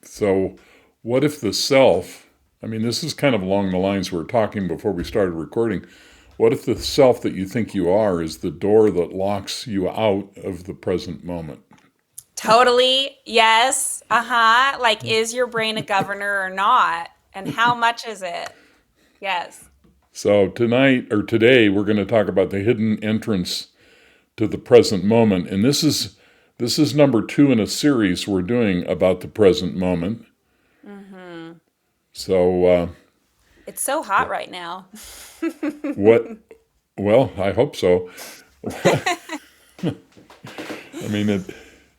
So, what if the self, I mean, this is kind of along the lines we were talking before we started recording. What if the self that you think you are is the door that locks you out of the present moment? Totally. Yes. Uh-huh. Like, is your brain a governor or not? And how much is it? Yes. So, tonight or today, we're going to talk about the hidden entrance to the present moment. And this is number 2 in a series we're doing about the present moment. Mm-hmm. So, It's so hot right now. what, well, I hope so. I mean,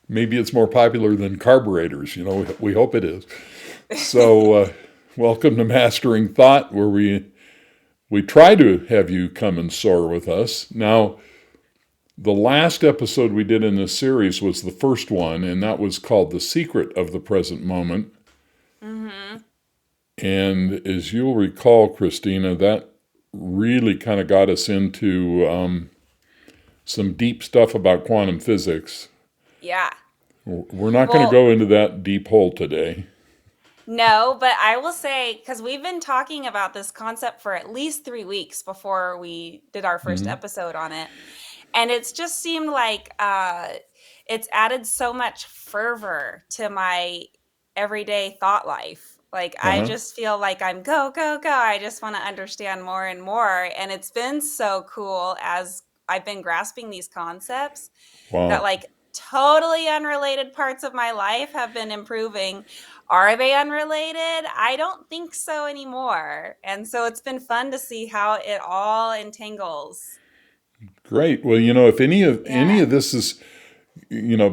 maybe it's more popular than carburetors, we hope it is. So, welcome to Mastering Thought, where we try to have you come and soar with us. Now, the last episode we did in this series was the first one, and that was called The Secret of the Present Moment. Mm-hmm. And as you'll recall, Christina, that really kind of got us into some deep stuff about quantum physics. Yeah. We're not going to Well, go into that deep hole today. no, but I will say, because we've been talking about this concept for at least 3 weeks before we did our first Mm-hmm. episode on it. And it's just seemed like it's added so much fervor to my everyday thought life. Like, I Uh-huh. just feel like I'm go, go, go. I just want to understand more and more. And it's been so cool as I've been grasping these concepts that, Wow. like, totally unrelated parts of my life have been improving. Are they unrelated? I don't think so anymore. And so it's been fun to see how it all entangles. Great. Well, if any Yeah. of this is,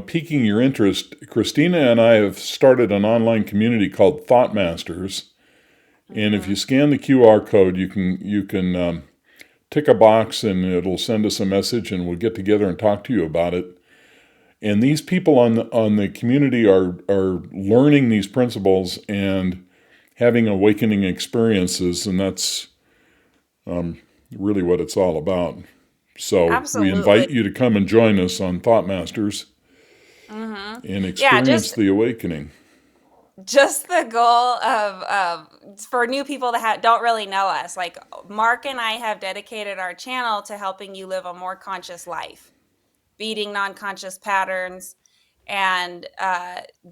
piquing your interest, Christina and I have started an online community called Thought Masters. And if you Hmm. scan the QR code, you can tick a box and it'll send us a message, and we'll get together and talk to you about it. And these people on the community are learning these principles and having awakening experiences, and that's really what it's all about. So we Absolutely. invite you to come and join us on Thought Masters Hmm. and Yeah, experience the awakening. just the goal of for new people that don't really know us. Like, Mark and I have dedicated our channel to helping you live a more conscious life, beating non-conscious patterns, and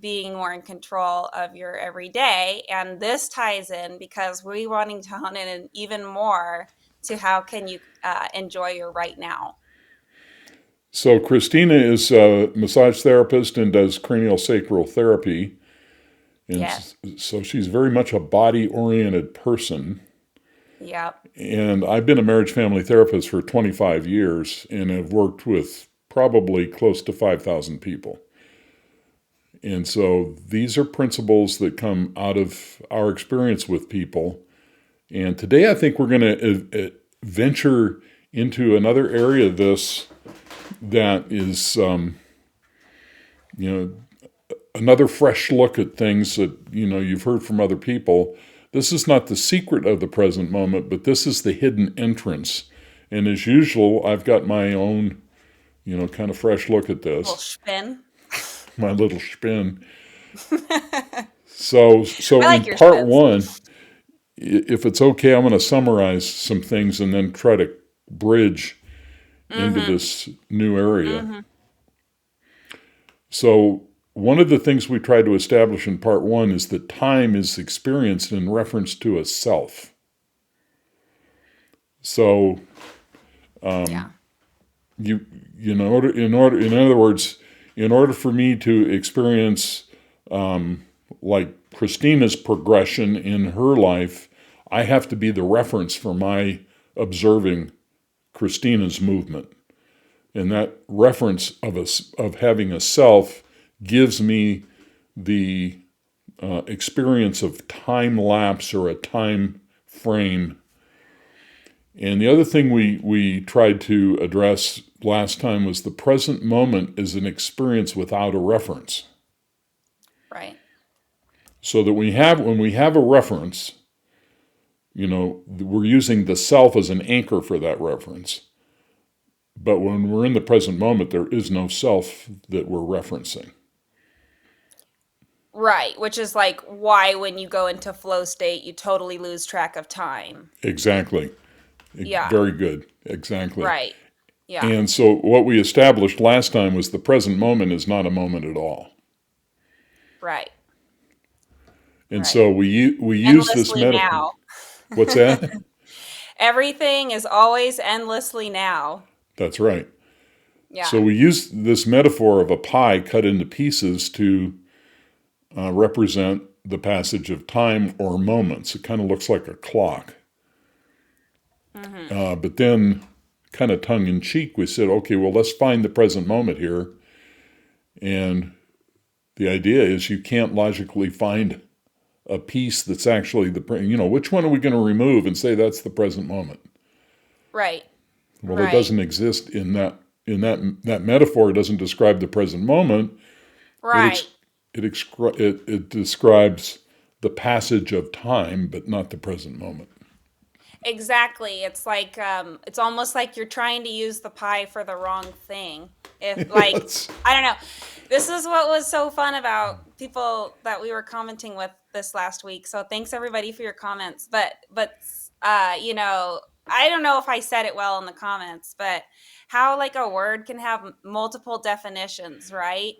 being more in control of your everyday. And this ties in because we wanting to hone in even more to how can you enjoy your right now. So Christina is a massage therapist and does cranial sacral therapy. And Yes. so she's very much a body-oriented person. Yep. And I've been a marriage family therapist for 25 years and have worked with probably close to 5,000 people. And so these are principles that come out of our experience with people. And today I think we're going to venture into another area of this that is, you know, another fresh look at things that, you've heard from other people. This is not the secret of the present moment, but this is the hidden entrance. And as usual, I've got my own, kind of fresh look at Little this, spin. my little spin. I So like in your part spins. one, if it's okay, I'm going to summarize some things and then try to bridge into Mm-hmm. this new area. Mm-hmm. So one of the things we try to establish in part one is that time is experienced in reference to a self. So Yeah. you in other words, in order for me to experience like Christina's progression in her life, I have to be the reference for my observing Christina's movement. And that reference of having a self gives me the experience of time lapse or a time frame. And the other thing we tried to address last time was the present moment is an experience without a reference. Right. So that when we have a reference, we're using the self as an anchor for that reference. But when we're in the present moment, there is no self that we're referencing. Right, which is like why when you go into flow state, you totally lose track of time. Exactly. Yeah, Very good. Exactly. right. Yeah, And so what we established last time was the present moment is not a moment at all. right, And right. so we use this Endlessly metaphor. now. What's that? Everything is always endlessly now. That's right. So Yeah. we use this metaphor of a pie cut into pieces to represent the passage of time or moments. It kind of looks like a clock. Hmm. But then, kind of tongue in cheek, we said, okay, well, let's find the present moment here. And the idea is you can't logically find a piece that's actually which one are we going to remove and say that's the present moment? Right, Well, it right, doesn't exist in that metaphor. It doesn't describe the present moment. It right. ex, it describes the passage of time, but not the present moment. Exactly. It's almost like you're trying to use the pie for the wrong thing. If like Yes. I don't know. This is what was so fun about people that we were commenting with this last week. So thanks everybody for your comments. I don't know if I said it well in the comments, but how like a word can have multiple definitions, right?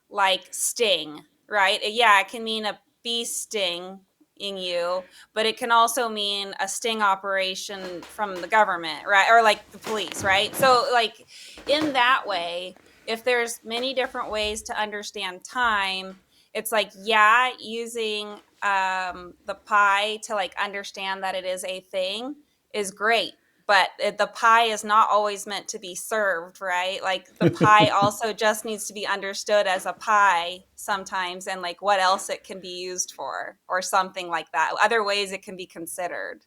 Like sting, right? Yeah, it can mean a bee sting in you, but it can also mean a sting operation from the government, right? Or like the police, right? So like in that way, if there's many different ways to understand time, it's like, yeah, using the pie to like understand that it is a thing is great, but the pie is not always meant to be served, right? Like the pie also just needs to be understood as a pie sometimes, and like what else it can be used for or something like that. Other ways it can be considered,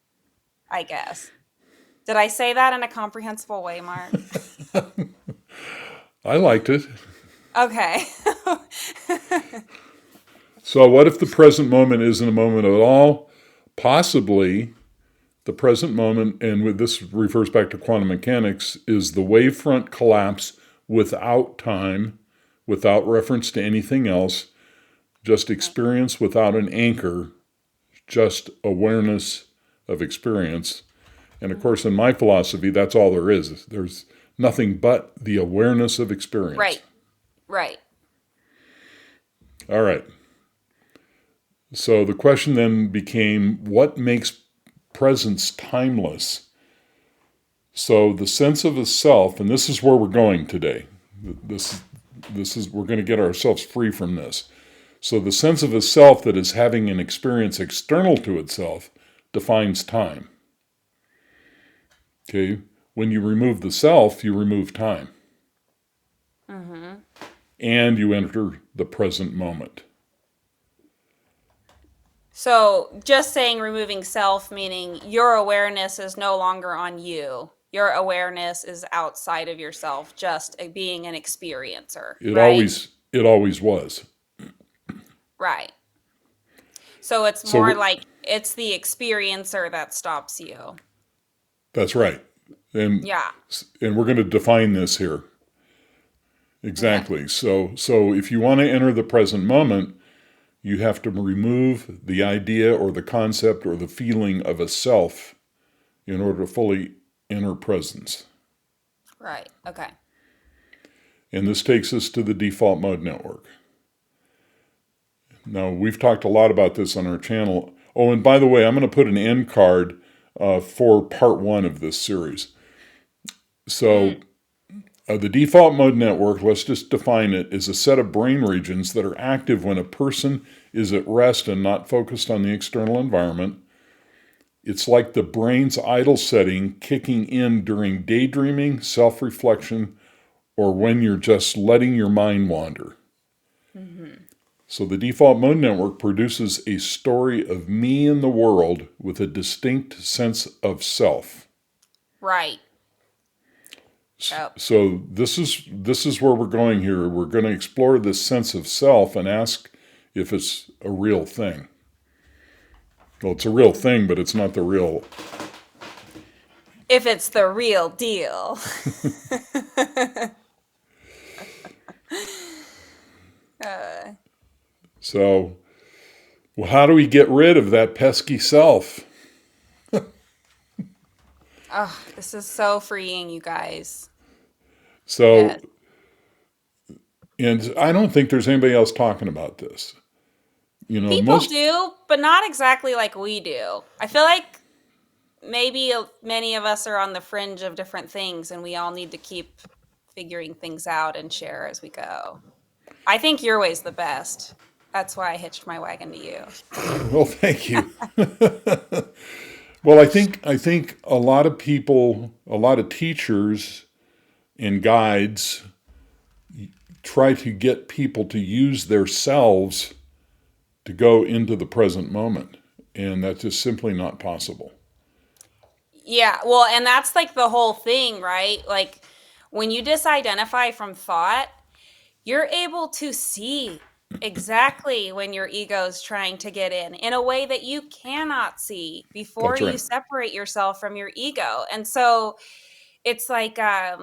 I guess. Did I say that in a comprehensible way, Mark? I liked it. Okay. So, what if the present moment isn't a moment at all? Possibly the present moment, and this refers back to quantum mechanics, is the wavefront collapse without time, without reference to anything else, just experience without an anchor, just awareness of experience. And of course, in my philosophy, that's all there is. There's nothing but the awareness of experience. Right. Right. All right. So the question then became, what makes presence timeless? So the sense of a self, and this is where we're going today. This, this is we're going to get ourselves free from this. So the sense of a self that is having an experience external to itself defines time. Okay? When you remove the self, you remove time. Mm-hmm. And you enter the present moment. So just saying removing self, meaning your awareness is no longer on you. Your awareness is outside of yourself, just being an experiencer, It right? always it always was. Right. So it's more So like it's the experiencer that stops you. that's right. And Yeah. and we're going to define this here. Okay. Exactly. So if you want to enter the present moment, you have to remove the idea or the concept or the feeling of a self in order to fully enter presence. Right. Okay. And this takes us to the default mode network. Now, we've talked a lot about this on our channel. Oh, and by the way, I'm going to put an end card for part one of this series. So, Mm. the default mode network, let's just define it, is a set of brain regions that are active when a person is at rest and not focused on the external environment. It's like the brain's idle setting kicking in during daydreaming, self-reflection, or when you're just letting your mind wander. Mm-hmm. So the default mode network produces a story of me and the world with a distinct sense of self. Right. Yep. So this is where we're going here. We're going to explore this sense of self and ask if it's a real thing. Well, it's a real thing, but it's not the real. If it's the real deal. uh, So Well, how do we get rid of that pesky self? Oh, this is so freeing, you guys. So, Yes. and I don't think there's anybody else talking about this. People Most, do, but not exactly like we do. I feel like maybe many of us are on the fringe of different things and we all need to keep figuring things out and share as we go. I think your way's the best. That's why I hitched my wagon to you. well, thank you. Well, I think a lot of people, a lot of teachers and guides try to get people to use their selves to go into the present moment. And that's just simply not possible. Yeah, well, and that's like the whole thing, right? Like when you disidentify from thought, you're able to see exactly when your ego is trying to get in a way that you cannot see before That's you right. separate yourself from your ego. And so it's like I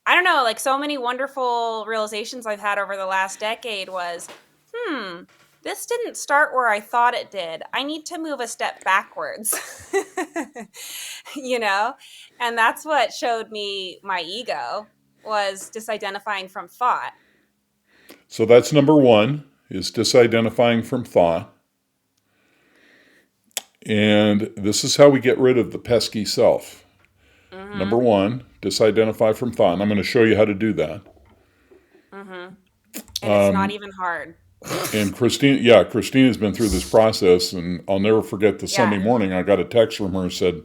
don't know, like so many wonderful realizations I've had over the last decade was, hmm, this didn't start where I thought it did. I need to move a step backwards. you know? And that's what showed me my ego was disidentifying from thought. So that's number one, is disidentifying from thought. And this is how we get rid of the pesky self. Number Mhm. one, disidentify from thought. And I'm going to show you how to do that. Mhm. And it's not even hard. And Christina's been through this process, and I'll never forget the Sunday Yeah. morning I got a text from her and said,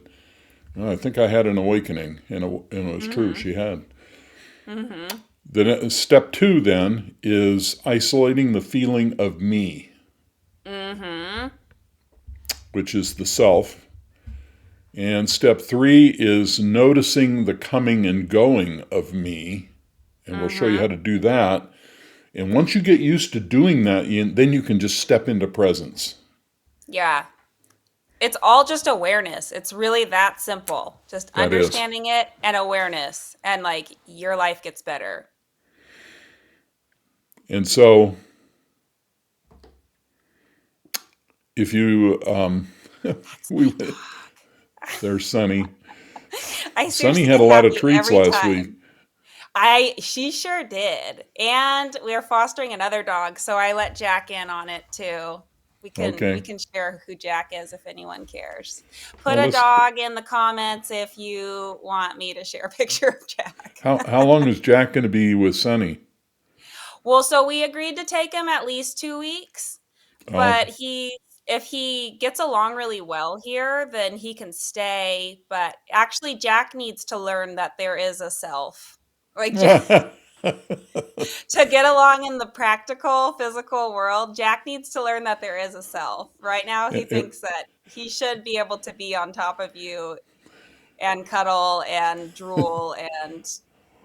"Oh, I think I had an awakening," and it was true. Mhm. She had. Mhm. Then step two then is isolating the feeling of me, Mhm. which is the self. And step three is noticing the coming and going of me, and we'll show you how Mhm. to do that. And once you get used to doing that, then you can just step into presence. Yeah. It's all just awareness. It's really that simple. Just That is. understanding it and awareness and like your life gets better. And so if you, That's we my there's Sunny. dog. I Sunny seriously had get a lot of happy treats every last week. time. She sure did. And we are fostering another dog, so I let Jack in on it too. We Okay. can share who Jack is if anyone cares. Put Well, a let's. dog in the comments if you want me to share a picture of Jack. How long is Jack going to be with Sunny? Well, so we agreed to take him at least 2 weeks, Oh, but if he gets along really well here, then he can stay. But actually, Jack needs to learn that there is a self. Like to get along in the practical physical world, Jack needs to learn that there is a self. Right now, he thinks that he should be able to be on top of you and cuddle and drool and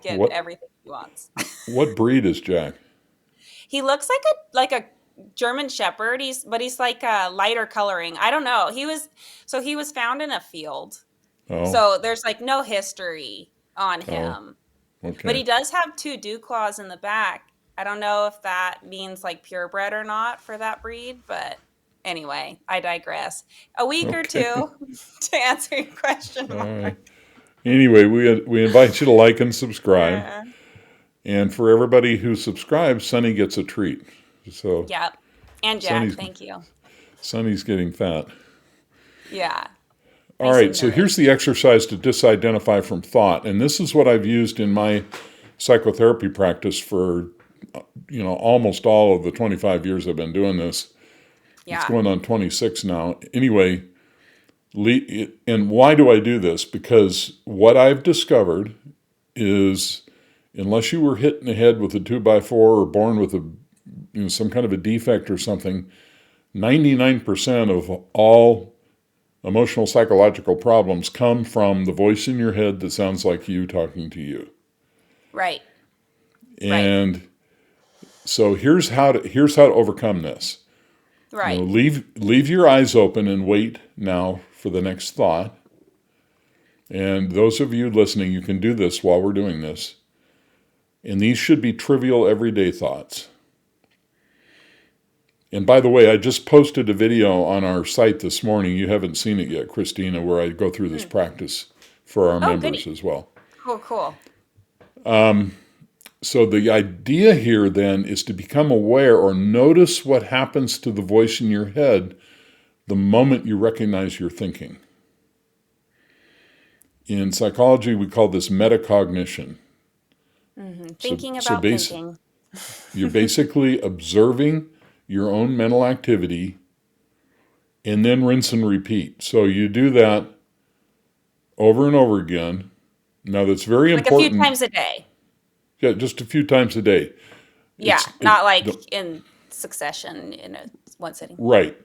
get what everything he wants. what breed is Jack? He looks like a German Shepherd. He's like a lighter coloring. I don't know. He was found in a field. Oh, So there's like no history on oh, him. But okay, he does have two dew claws in the back. I don't know if that means like purebred or not for that breed, but anyway, I digress. A week or okay. two to answer your question, All Mark. right. Anyway, we invite you to like and subscribe, Uh, and for everybody who subscribes, Sunny gets a treat. So yep. And Jack, Sunny's thank you. Sunny's getting fat. Yeah. All Nice right, and so here's nourished. the exercise to disidentify from thought, and this is what I've used in my psychotherapy practice for almost all of the 25 years I've been doing this. It's Yeah. going on 26 now. Anyway, and why do I do this? Because what I've discovered is unless you were hit in the head with a 2x4 or born with some kind of a defect or something, 99% of all emotional psychological problems come from the voice in your head that sounds like you talking to you. Right. Right. And so here's how to overcome this. Right. Leave your eyes open and wait now for the next thought. And those of you listening, you can do this while we're doing this. And these should be trivial everyday thoughts. And by the way, I just posted a video on our site this morning. You haven't seen it yet, Christina, where I go through this Hmm. practice for our Oh, members goody. as well. Cool, cool. So the idea here then is to become aware or notice what happens to the voice in your head the moment you recognize you're thinking. In psychology, we call this metacognition. So, Thinking so about base, thinking. you're basically observing your own mental activity and then rinse and repeat. So you do that over and over again. Now that's very Like a few important. times a day. Yeah, just a few times a day. Yeah, It not like in succession in one sitting. right.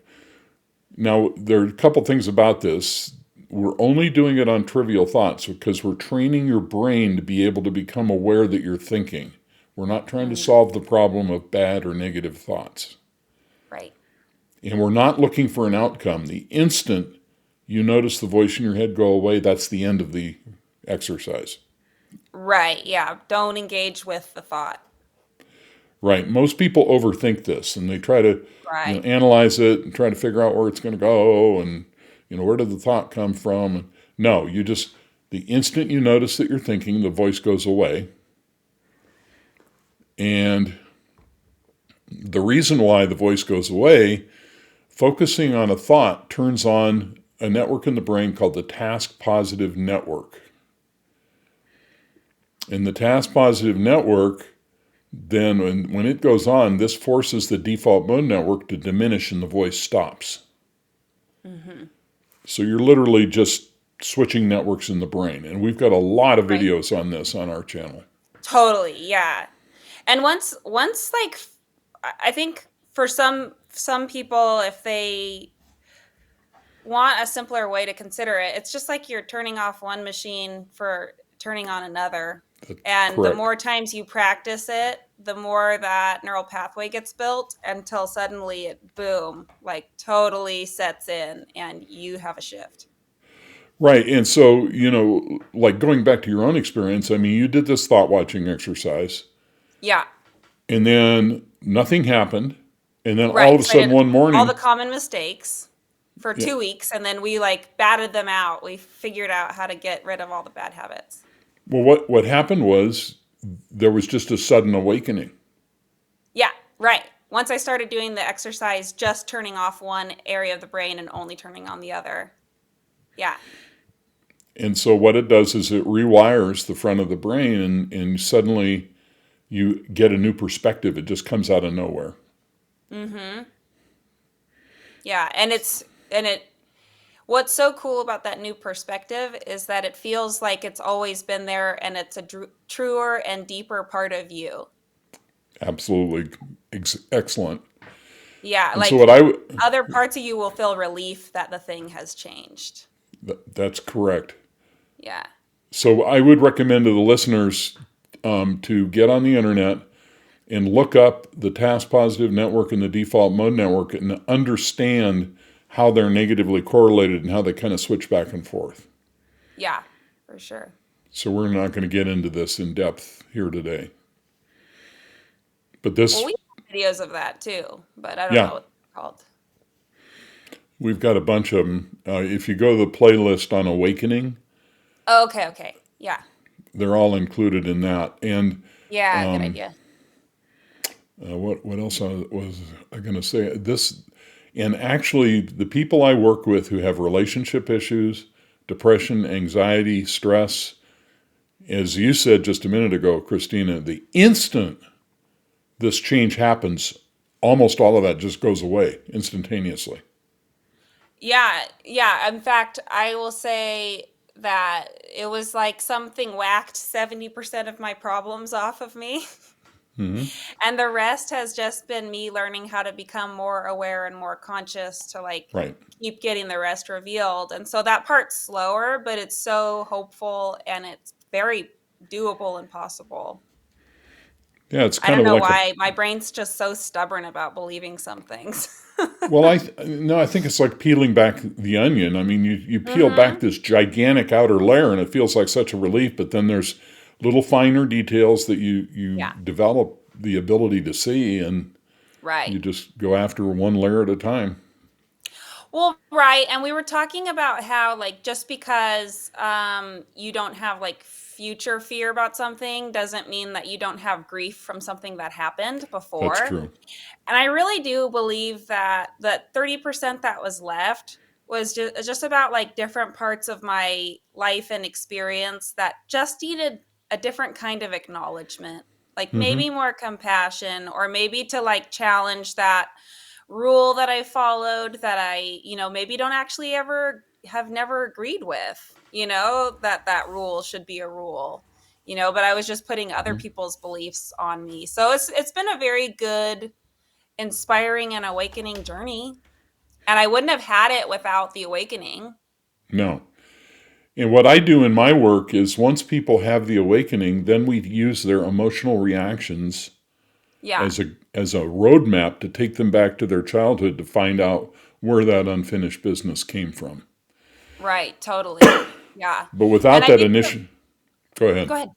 Now there are a couple things about this. We're only doing it on trivial thoughts because we're training your brain to be able to become aware that you're thinking. We're not trying to Mm, solve the problem of bad or negative thoughts. right. And we're not looking for an outcome. The instant you notice the voice in your head go away, that's the end of the exercise. Right. Yeah. Don't engage with the thought. Right. Most people overthink this and they try to, Right. analyze it and try to figure out where it's going to go and, where did the thought come from? And no, the instant you notice that you're thinking, the voice goes away. And the reason why the voice goes away, focusing on a thought turns on a network in the brain called the task positive network. And the task positive network, then when it goes on, this forces the default mode network to diminish and the voice stops. Mm-hmm. So you're literally just switching networks in the brain. And we've got a lot of Right. videos on this on our channel. Totally. Yeah. And once like I think for some people, if they want a simpler way to consider it, it's just like you're turning off one machine for turning on another. That's And the correct. more times you practice it, the more that neural pathway gets built until suddenly it, boom, like totally sets in and you have a shift. Right. And so, like going back to your own experience, I mean, you did this thought watching exercise Yeah, and then nothing happened. And then all right. of a So I sudden did one all the morning, common mistakes for yeah, 2 weeks and then we like batted them out. We figured out how to get rid of all the bad habits. well, what happened was there was just a sudden awakening. Yeah, right. Once I started doing the exercise, just turning off one area of the brain and only turning on the other. Yeah. And so what it does is it rewires the front of the brain and suddenly you get a new perspective. It just comes out of nowhere. Mm-hmm. Yeah. What's so cool about that new perspective is that it feels like it's always been there and it's a truer and deeper part of you. Absolutely excellent. Yeah. And so Like what other parts of you will feel relief that the thing has changed. that's correct. Yeah. So I would recommend to the listeners to get on the internet and look up the task positive network and the default mode network and understand how they're negatively correlated and how they kind of switch back and forth. Yeah, for sure. So we're not going to get into this in depth here today. But Well, this, we have videos of that too, but I don't know yeah, what they're called. we've got a bunch of them. If you go to the playlist on awakening, Oh, okay, okay. Yeah. they're all included in that. And Yeah, good um, idea. what else was I going to say? This, and actually, the people I work with who have relationship issues, depression, anxiety, stress, as you said just a minute ago, Christina, the instant this change happens, almost all of that just goes away instantaneously. Yeah, yeah. In fact, I will say that it was like something whacked 70% of my problems off of me. Hmm. And the rest has just been me learning how to become more aware and more conscious to like Right. keep getting the rest revealed. And so that part's slower, but it's so hopeful and it's very doable and possible. Yeah, it's I kind don't of know like a why my brain's just so stubborn about believing some things. well, no, I think it's like peeling back the onion. I mean, you peel back Mhm. this gigantic outer layer, and it feels like such a relief. But then there's little finer details that you Yeah. develop the ability to see, and Right. You just go after one layer at a time. Well, right, and we were talking about how, like, just because, you don't have, like, future fear about something doesn't mean that you don't have grief from something that happened That's before. true. And I really do believe that that 30% that was left was just about, like, different parts of my life and experience that just needed a different kind of acknowledgement. Like, Hmm. maybe more compassion, or maybe to, like, challenge that rule that I followed that I, maybe don't actually ever have never agreed with, that that rule should be a rule, but I was just putting other people's beliefs on me. So it's been a very good, inspiring and awakening journey. And I wouldn't have had it without the awakening. No. And what I do in my work is once people have the awakening, then we use their emotional reactions Yeah, as a roadmap to take them back to their childhood to find out where that unfinished business came from. right, totally. Yeah. But And without I that think initial, go go ahead. ahead.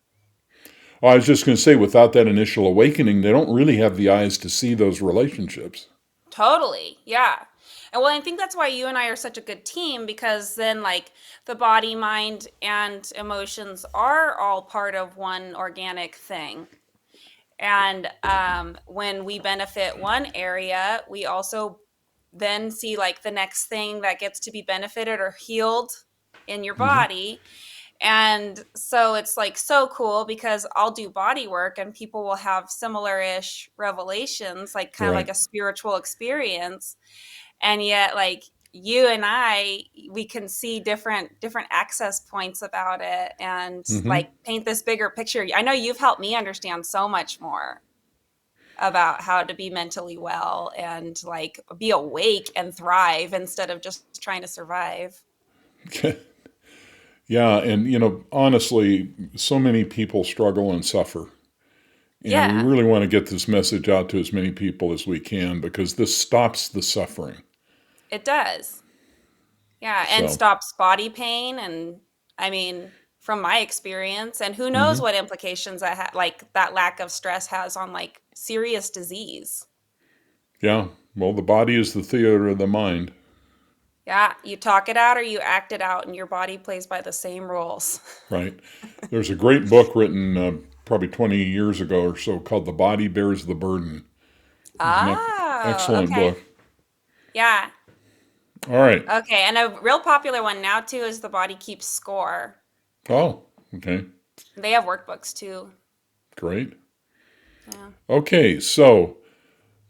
Oh, I was just going to say, without that initial awakening, they don't really have the eyes to see those relationships. Totally. Yeah. And well, I think that's why you and I are such a good team, because then, like, the body, mind, and emotions are all part of one organic thing. And when we benefit one area, we also then see, like, the next thing that gets to be benefited or healed in your Hmm. body. And so it's, like, so cool because I'll do body work and people will have similar-ish revelations, like kind of like Right. a spiritual experience. And yet, like, you and I, we can see different access points about it, and, Hmm. like, paint this bigger picture. I know you've helped me understand so much more about how to be mentally well and, like, be awake and thrive instead of just trying to survive. Yeah, and honestly, so many people struggle and suffer. And we Yeah, really want to get this message out to as many people as we can because this stops the suffering. it does. Yeah, and So, stops body pain. And I mean, from my experience, and who knows mhm. what implications that like that lack of stress has on, like, serious disease. Yeah, well, the body is the theater of the mind, Yeah, you talk it out or you act it out, and your body plays by the same rules. right? There's a great book written probably 20 years ago or so called The Body Bears the Burden. It's an Oh, excellent okay. book. Yeah. All right. Okay. And a real popular one now too is The Body Keeps Score. Oh, okay. They have workbooks too. Great. Yeah. Okay, so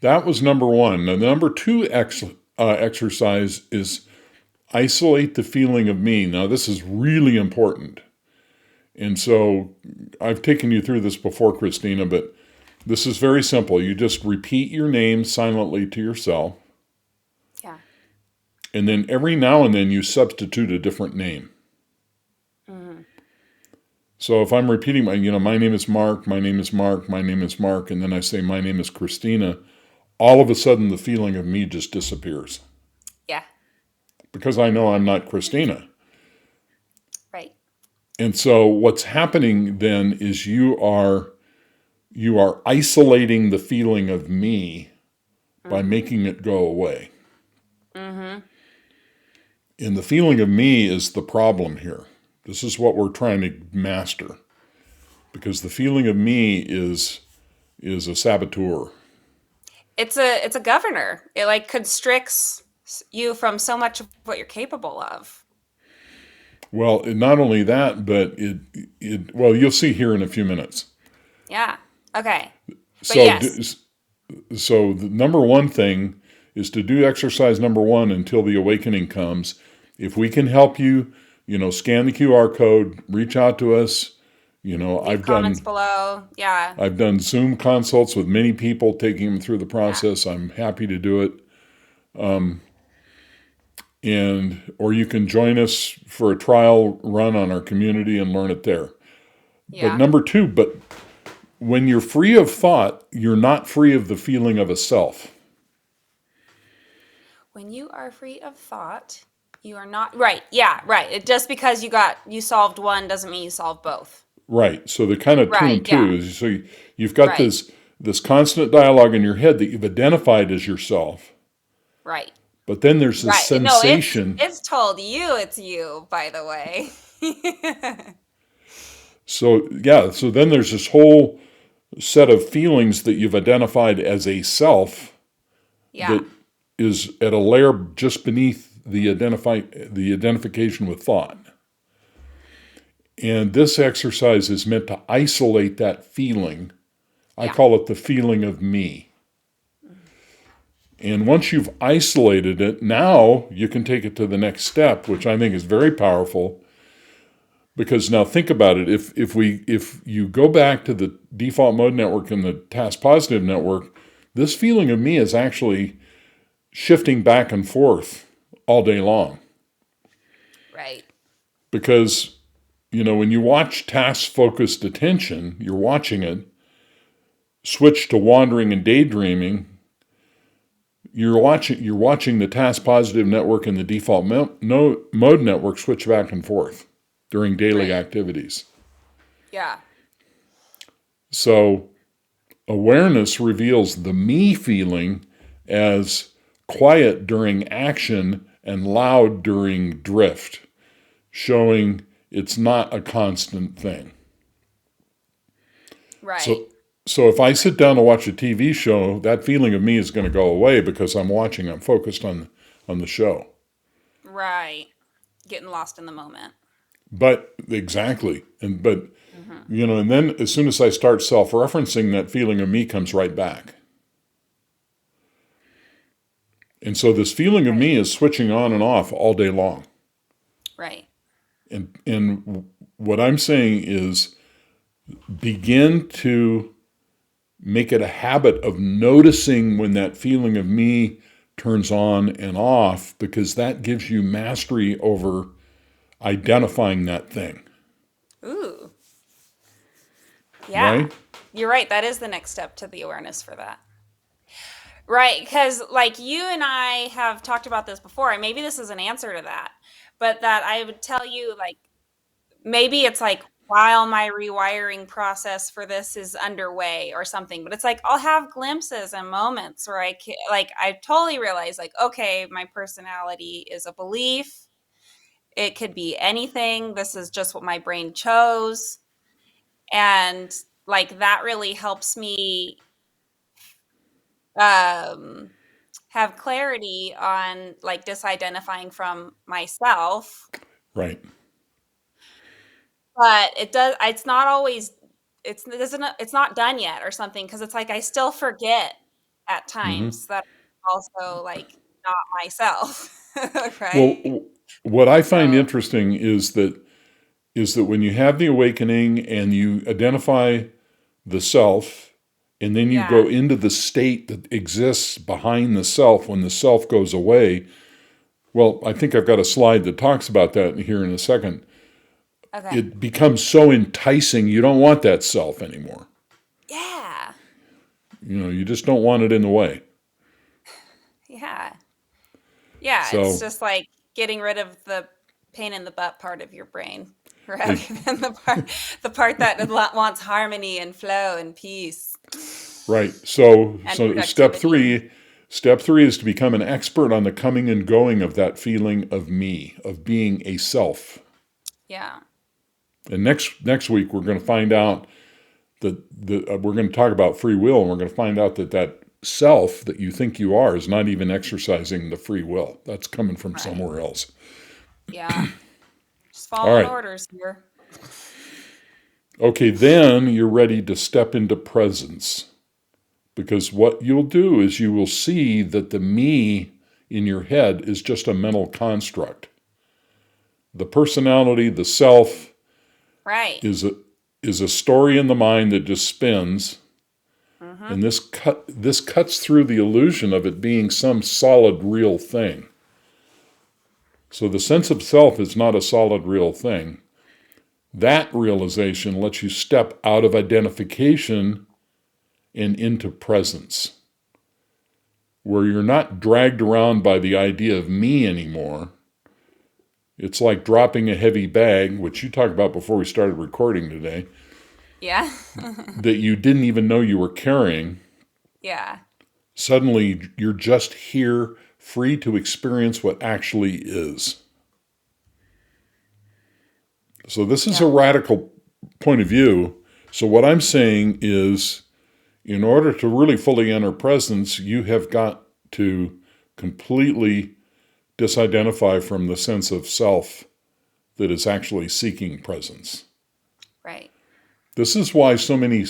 that was number one. Now, the number two exercise is isolate the feeling of me. Now, this is really important. And so I've taken you through this before, Christina, but this is very simple. You just repeat your name silently to yourself, Yeah. and then every now and then you substitute a different name. Hmm. So if I'm repeating my name is Mark, my name is Mark, my name is Mark, and then I say my name is Christina, all of a sudden the feeling of me just disappears Yeah. because I know I'm not Christina. Right. And so what's happening then is you are isolating the feeling of me by Hmm. making it go away. Hmm. And the feeling of me is the problem here. This is what we're trying to master because the feeling of me is a saboteur. It's a governor. It, like, constricts you from so much of what you're capable of. Well, not only that, but well, you'll see here in a few minutes. Yeah. Okay. But So yes. so the number one thing is to do exercise number one until the awakening comes. If we can help you, scan the QR code, reach out to us. You know, Leave I've comments done below. Yeah. I've done Zoom consults with many people, taking them through the Yeah. process. I'm happy to do it. And or you can join us for a trial run on our community and learn it there. But Yeah. number two, but when you're free of thought, you're not free of the feeling of a self. When you are free of thought, you are not right. Yeah, right. Just because you solved one doesn't mean you solved both. Right. So the kind of two Right. and Yeah. two is so you've got Right. this. this constant dialogue in your head that you've identified as yourself. Right. But then there's this Right. No, sensation. it's told you it's you, by the way. So then there's this whole set of feelings that you've identified as a self Yeah. that is at a layer just beneath the identification with thought. And this exercise is meant to isolate that feeling. I Yeah. call it the feeling of me. And once you've isolated it, now you can take it to the next step, which I think is very powerful. Because now think about it. If you go back to the default mode network and the task positive network, this feeling of me is actually shifting back and forth all day long. Right. Because, when you watch task-focused attention, you're watching it switch to wandering and daydreaming. You're watching the task positive network and the default mode network switch back and forth during daily activities. Yeah. So awareness reveals the me feeling as quiet during action and loud during drift, showing it's not a constant thing. Right. So if I sit down to watch a TV show, that feeling of me is going to go away because I'm focused on the show. Right. Getting lost in the moment. But exactly. And then as soon as I start self-referencing, that feeling of me comes right back. And so this feeling of me is switching on and off all day long. Right. And what I'm saying is begin to make it a habit of noticing when that feeling of me turns on and off, because that gives you mastery over identifying that thing. Ooh. Yeah. Right? You're right. That is the next step to the awareness for that. Right. Because, you and I have talked about this before, and maybe this is an answer to that, but that I would tell you, maybe it's while my rewiring process for this is underway or something, but it's I'll have glimpses and moments where I totally realize okay, my personality is a belief. It could be anything. This is just what my brain chose. And that really helps me have clarity on disidentifying from myself. Right. But it's not always, it's not done yet or something, because it's I still forget at Mm-hmm. times that I'm also not myself. Right? Well, what I find So interesting is that when you have the awakening and you identify the self, and then you yeah. go into the state that exists behind the self when the self goes away. Well, I think I've got a slide that talks about that here in a second. Okay. It becomes so enticing, you don't want that self anymore. Yeah. You just don't want it in the way. Yeah. Yeah. It's So, just getting rid of the pain in the butt part of your brain rather than the part that wants harmony and flow and peace right. So and step productivity. three is to become an expert on the coming and going of that feeling of me, of being a self. Yeah. And next week we're going to find out that we're going to talk about free will, and we're going to find out that self that you think you are is not even exercising the free will. That's coming from Right. somewhere else. Yeah. Just All following right. orders here. Okay, then you're ready to step into presence. Because what you'll do is you will see that the me in your head is just a mental construct. The personality, the self, Right. is a story in the mind that just spins. Mm-hmm. And this cuts through the illusion of it being some solid, real thing. So the sense of self is not a solid, real thing. That realization lets you step out of identification and into presence, where you're not dragged around by the idea of me anymore. It's like dropping a heavy bag, which you talked about before we started recording today. Yeah. that you didn't even know you were carrying. Yeah. Suddenly, you're just here, free to experience what actually is. So, this is a Yeah. radical point of view. So, what I'm saying is, in order to really fully enter presence, you have got to completely disidentify from the sense of self that is actually seeking presence. Right. This is why so many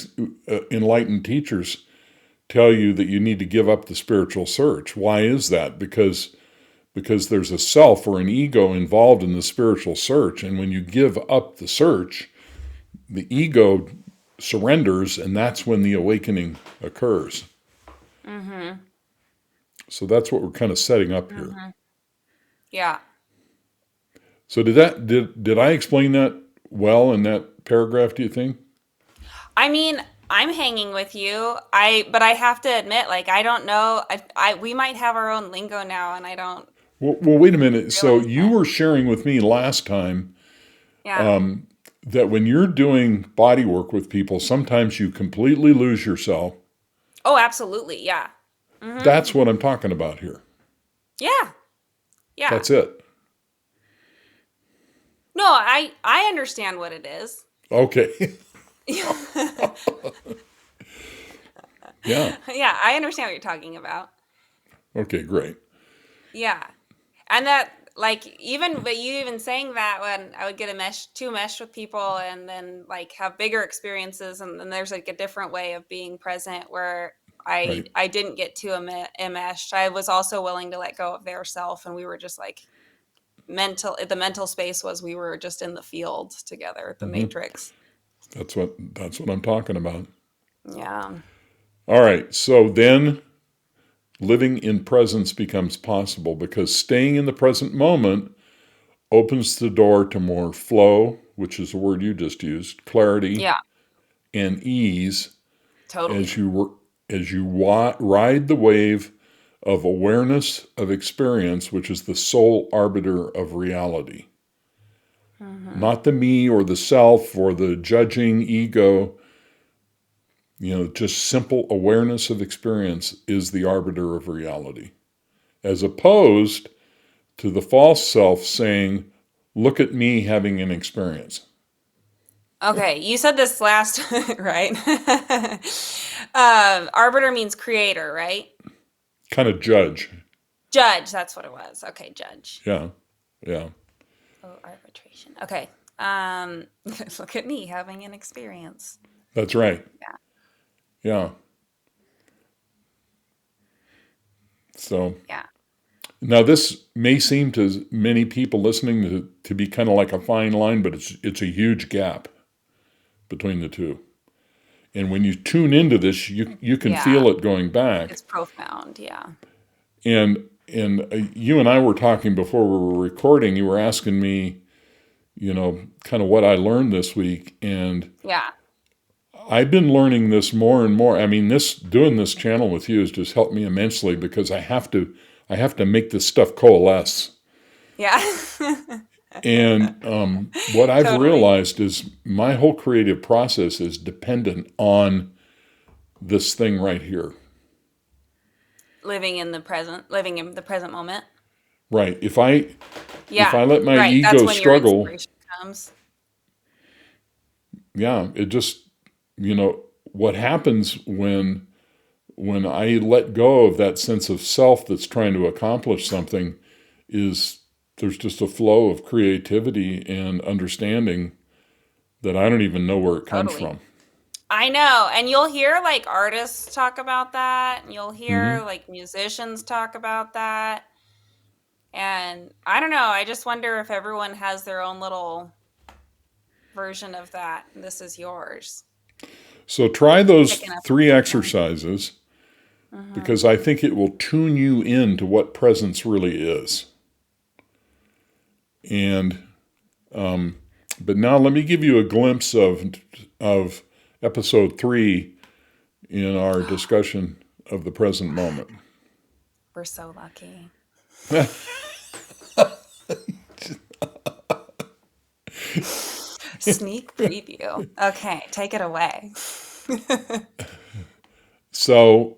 enlightened teachers tell you that you need to give up the spiritual search. Why is that? Because there's a self or an ego involved in the spiritual search, and when you give up the search, the ego surrenders, and that's when the awakening occurs. Mm-hmm. So that's what we're kind of setting up here. Mm-hmm. Yeah. So did I explain that well in that paragraph, do you think? I mean, I'm hanging with you. But I have to admit, like, I don't know. We might have our own lingo now, and I don't Well, wait a minute. So realize you that. were sharing with me last time Yeah. that when you're doing body work with people, sometimes you completely lose yourself. Oh, absolutely. Yeah. Mm-hmm. That's what I'm talking about here. Yeah. Yeah. That's it. No, I understand what it is. Okay. Yeah, Yeah. I understand what you're talking about. Okay, great. Yeah. And that, like, even but you even saying that, when I would get too meshed with people, and then like have bigger experiences, and then there's like a different way of being present where I Right. I didn't get too enmeshed. I was also willing to let go of their self, and we were just like the mental space was, we were just in the field together, the matrix. That's what I'm talking about. Yeah. All right. So then living in presence becomes possible because staying in the present moment opens the door to more flow, which is the word you just used, clarity Yeah, and ease totally. as you ride the wave of awareness of experience, which is the sole arbiter of reality. Hmm. Not the me or the self or the judging ego. Just simple awareness of experience is the arbiter of reality, as opposed to the false self saying, look at me having an experience. Okay, you said this last, right? Arbiter means creator, right? Kind of judge. Judge, that's what it was. Okay, judge. Yeah. Yeah. Oh, arbitration. Okay. Look at me having an experience. That's right. Yeah. Yeah. So Yeah. now this may seem to many people listening to be kind of like a fine line, but it's a huge gap between the two. And when you tune into this, you can Yeah. feel it going back. It's profound. Yeah. And you and I were talking before we were recording. You were asking me, kind of what I learned this week, and Yeah. I've been learning this more and more. I mean, this doing this channel with you has just helped me immensely because I have to make this stuff coalesce. Yeah. And what I've Totally. realized is my whole creative process is dependent on this thing right here. Living in the present moment. Right. If I Yeah. let my Right. That's ego when your struggle, inspiration comes. yeah, it just what happens when I let go of that sense of self that's trying to accomplish something is there's just a flow of creativity and understanding that I don't even know where it comes Totally. from. I know. And you'll hear like artists talk about that, and you'll hear Hmm. like musicians talk about that. And I don't know, I just wonder if everyone has their own little version of that. And this is yours. So try those Picking up on three something. exercises Hmm. because I think it will tune you into what presence really is. And but now let me give you a glimpse of episode 3 in our discussion of the present moment. We're so lucky. Sneak preview. Okay, take it away. So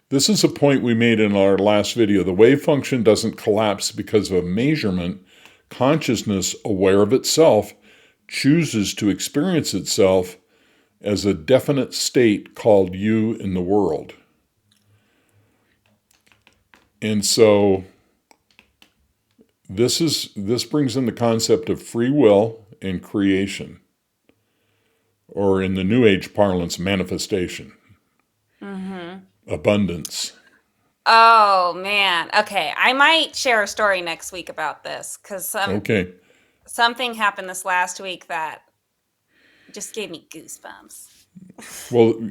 this is a point we made in our last video. The wave function doesn't collapse because of a measurement. Consciousness, aware of itself, chooses to experience itself as a definite state called you in the world. And so this brings in the concept of free will and creation, or in the New Age parlance, manifestation, abundance. Oh man. Okay, I might share a story next week about this because Okay. something happened this last week that just gave me goosebumps. Well,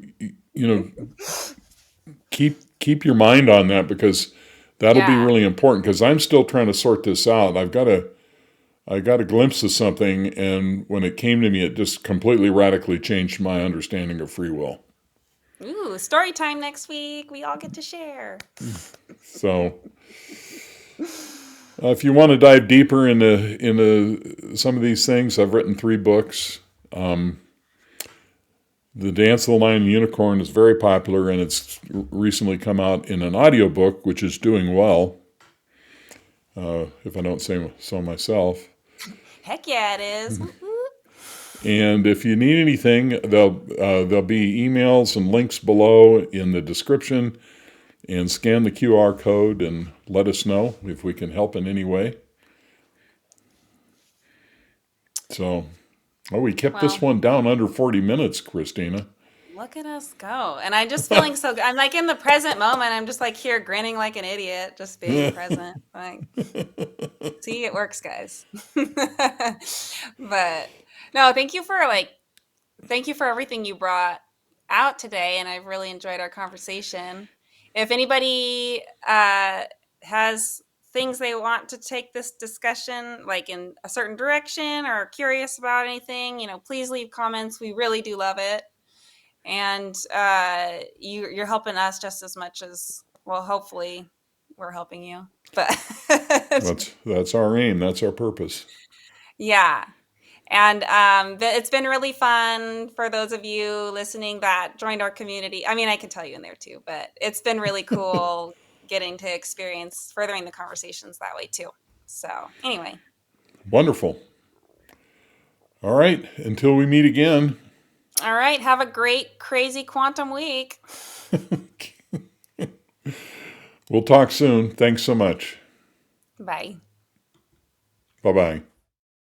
keep your mind on that, because that'll be Yeah. really important, because I'm still trying to sort this out. I got a glimpse of something, and when it came to me, it just completely radically changed my understanding of free will. Ooh, story time next week. We all get to share. So, if you want to dive deeper into some of these things, I've written 3 books. The Dance of the Lion and Unicorn is very popular, and it's recently come out in an audiobook, which is doing well, if I don't say so myself. Heck yeah, it is. And if you need anything, there'll be emails and links below in the description. And scan the QR code and let us know if we can help in any way. So, we kept this Well, one down under 40 minutes, Christina. look at us go. And I'm just feeling so good. I'm like in the present moment. I'm just like here grinning like an idiot, just being present. Like, see, it works, guys. But no, thank you for everything you brought out today, and I've really enjoyed our conversation. If anybody has things they want to take this discussion like in a certain direction or curious about anything, please leave comments. We really do love it, and you're helping us just as much as, well, hopefully we're helping you. But That's our aim. That's our purpose. yeah. And it's been really fun for those of you listening that joined our community. I mean, I can tell you in there too, but it's been really cool getting to experience furthering the conversations that way too. So anyway, Wonderful. All right. Until we meet again. all right. Have a great, crazy quantum week. We'll talk soon. Thanks so much. Bye. Bye-bye.